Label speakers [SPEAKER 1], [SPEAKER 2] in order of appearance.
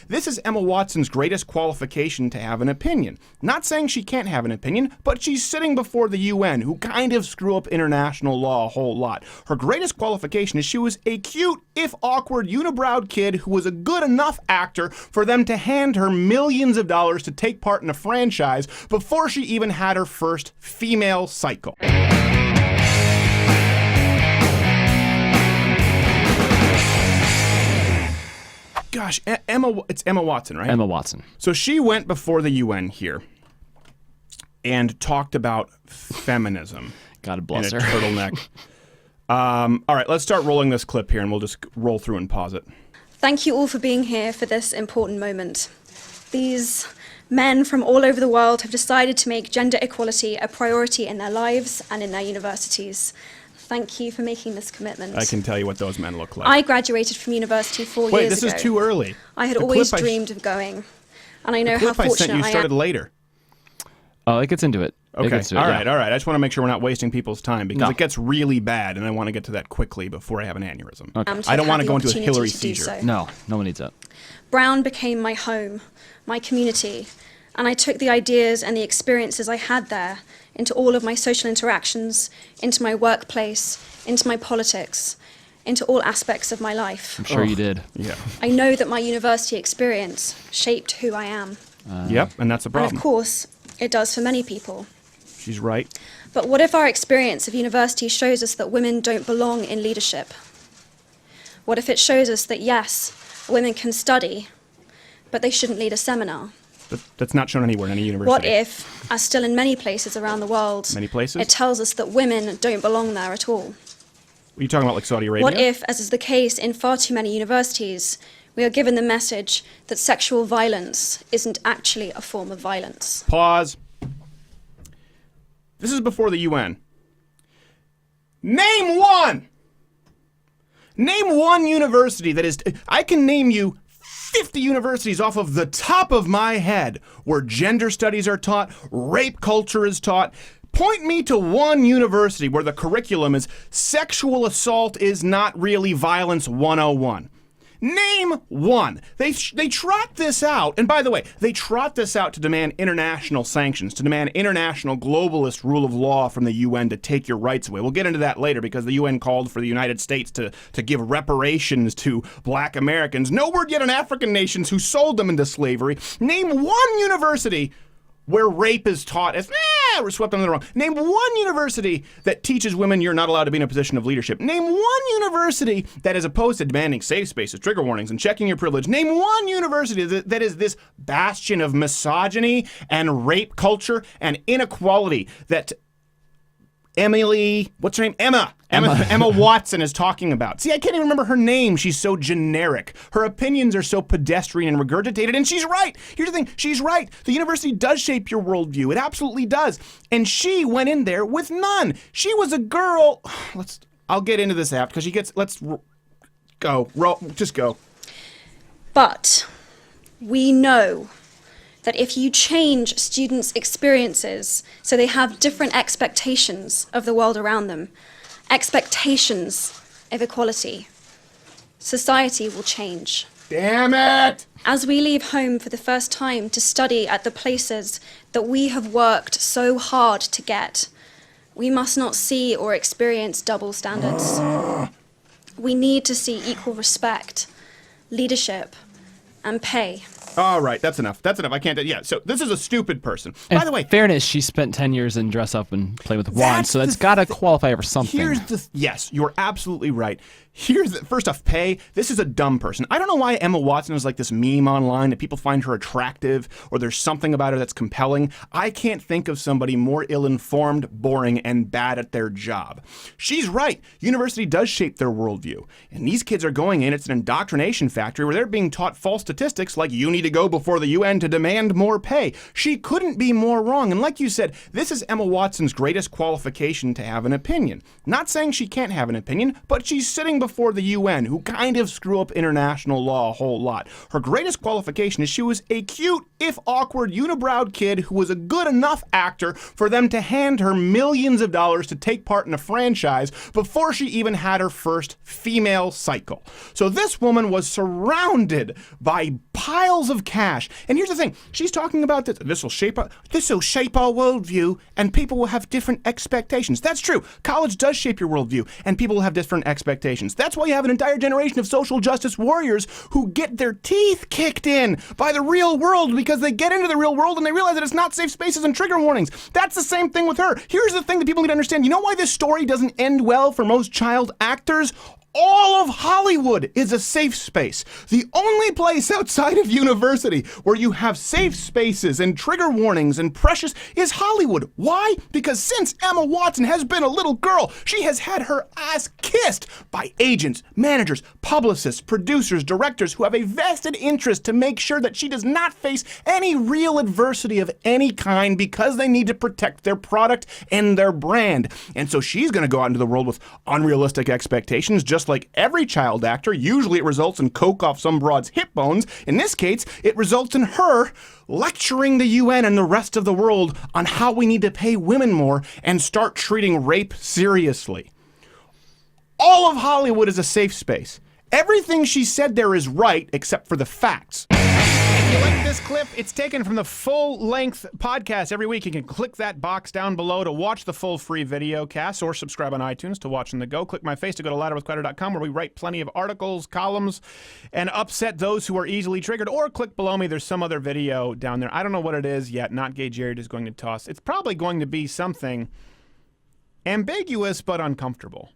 [SPEAKER 1] This is Emma Watson's greatest qualification to have an opinion. Not saying she can't have an opinion, but she's sitting before the UN, who kind of screw up international law a whole lot. Her greatest qualification is she was a cute, if awkward, unibrowed kid who was a good enough actor for them to hand her millions of dollars to take part in a franchise before she even had her first female cycle. Gosh, it's Emma Watson, right?
[SPEAKER 2] Emma Watson.
[SPEAKER 1] So she went before the UN here and talked about feminism.
[SPEAKER 2] God bless her.
[SPEAKER 1] In a turtleneck. All right, let's start rolling this clip here, and we'll just roll through and pause it.
[SPEAKER 3] Thank you all for being here for this important moment. These men from all over the world have decided to make gender equality a priority in their lives and in their universities. Thank you for making this commitment.
[SPEAKER 1] I can tell you what those men look like.
[SPEAKER 3] I graduated from university 4 years ago.
[SPEAKER 1] Wait, this is too early.
[SPEAKER 3] I had always dreamed of going, and I know how fortunate I am. The clip I sent you started later.
[SPEAKER 2] Oh, it gets into it.
[SPEAKER 1] Okay, all right. I just want to make sure we're not wasting people's time, because it gets really bad, and I want to get to that quickly before I have an aneurysm.
[SPEAKER 2] Okay.
[SPEAKER 1] I don't want to go into a Hillary seizure.
[SPEAKER 3] So.
[SPEAKER 2] No one needs that.
[SPEAKER 3] Brown became my home, my community, and I took the ideas and the experiences I had there into all of my social interactions, into my workplace, into my politics, into all aspects of my life.
[SPEAKER 2] I'm sure you did.
[SPEAKER 1] Yeah.
[SPEAKER 3] I know that my university experience shaped who I am.
[SPEAKER 1] Yep, and that's a problem.
[SPEAKER 3] And of course, it does for many people.
[SPEAKER 1] She's right.
[SPEAKER 3] But what if our experience of university shows us that women don't belong in leadership? What if it shows us that, yes, women can study, but they shouldn't lead a seminar?
[SPEAKER 1] That's not shown anywhere in any university.
[SPEAKER 3] What if, as still in many places around the world,
[SPEAKER 1] many places?
[SPEAKER 3] It tells us that women don't belong there at all?
[SPEAKER 1] Are you talking about like Saudi Arabia?
[SPEAKER 3] What if, as is the case in far too many universities, we are given the message that sexual violence isn't actually a form of violence?
[SPEAKER 1] Pause. This is before the UN. Name one! Name one university that is... I can name you 50 universities off of the top of my head where gender studies are taught, rape culture is taught. Point me to one university where the curriculum is sexual assault is not really violence 101. Name one. They trot this out, and by the way, they trot this out to demand international sanctions, to demand international globalist rule of law from the UN to take your rights away. We'll get into that later, because the UN called for the United States to give reparations to black Americans. No word yet on African nations who sold them into slavery. Name one university where rape is taught as, we're swept under the rug. Name one university that teaches women you're not allowed to be in a position of leadership. Name one university that is opposed to demanding safe spaces, trigger warnings, and checking your privilege. Name one university that is this bastion of misogyny and rape culture and inequality that Emma Watson is talking about. See, I can't even remember her name. She's so generic. Her opinions are so pedestrian and regurgitated, and she's right. Here's the thing. She's right. The university does shape your worldview. It absolutely does. And she went in there with none. She was a girl. I'll get into this after, because let's go. Just go.
[SPEAKER 3] But we know that if you change students' experiences so they have different expectations of the world around them, expectations of equality, society will change.
[SPEAKER 1] Damn it!
[SPEAKER 3] As we leave home for the first time to study at the places that we have worked so hard to get, we must not see or experience double standards. We need to see equal respect, leadership, and pay.
[SPEAKER 1] All right, that's enough. I can't. Yeah, so this is a stupid person.
[SPEAKER 2] And
[SPEAKER 1] by the way,
[SPEAKER 2] fairness, she spent 10 years in dress up and play with wands, so that's got to qualify for something.
[SPEAKER 1] Yes, you're absolutely right. First off, pay. This is a dumb person. I don't know why Emma Watson is like this meme online that people find her attractive or there's something about her that's compelling. I can't think of somebody more ill-informed, boring, and bad at their job. She's right. University does shape their worldview. And these kids are going in. It's an indoctrination factory where they're being taught false statistics like you need to go before the UN to demand more pay. She couldn't be more wrong. And like you said, this is Emma Watson's greatest qualification to have an opinion. Not saying she can't have an opinion, but she's sitting before the UN, who kind of screw up international law a whole lot. Her greatest qualification is she was a cute, if awkward, unibrowed kid who was a good enough actor for them to hand her millions of dollars to take part in a franchise before she even had her first female cycle. So this woman was surrounded by piles of cash. And here's the thing, she's talking about this will shape our worldview, and people will have different expectations. That's true. College does shape your worldview, and people will have different expectations. That's why you have an entire generation of social justice warriors who get their teeth kicked in by the real world because they get into the real world and they realize that it's not safe spaces and trigger warnings. That's the same thing with her. Here's the thing that people need to understand. You know why this story doesn't end well for most child actors? All of Hollywood is a safe space. The only place outside of university where you have safe spaces and trigger warnings and precious is Hollywood. Why? Because since Emma Watson has been a little girl, she has had her ass kissed by agents, managers, publicists, producers, directors who have a vested interest to make sure that she does not face any real adversity of any kind because they need to protect their product and their brand. And so she's going to go out into the world with unrealistic expectations, just like every child actor. Usually it results in coke off some broad's hip bones. In this case, it results in her lecturing the UN and the rest of the world on how we need to pay women more and start treating rape seriously. All of Hollywood is a safe space. Everything she said there is right except for the facts. If you like this clip, it's taken from the full-length podcast. Every week you can click that box down below to watch the full free video cast or subscribe on iTunes to watch on the go. Click my face to go to louderwithcrowder.com where we write plenty of articles, columns, and upset those who are easily triggered. Or click below me. There's some other video down there. I don't know what it is yet. Not Gay Jared is going to toss. It's probably going to be something ambiguous but uncomfortable.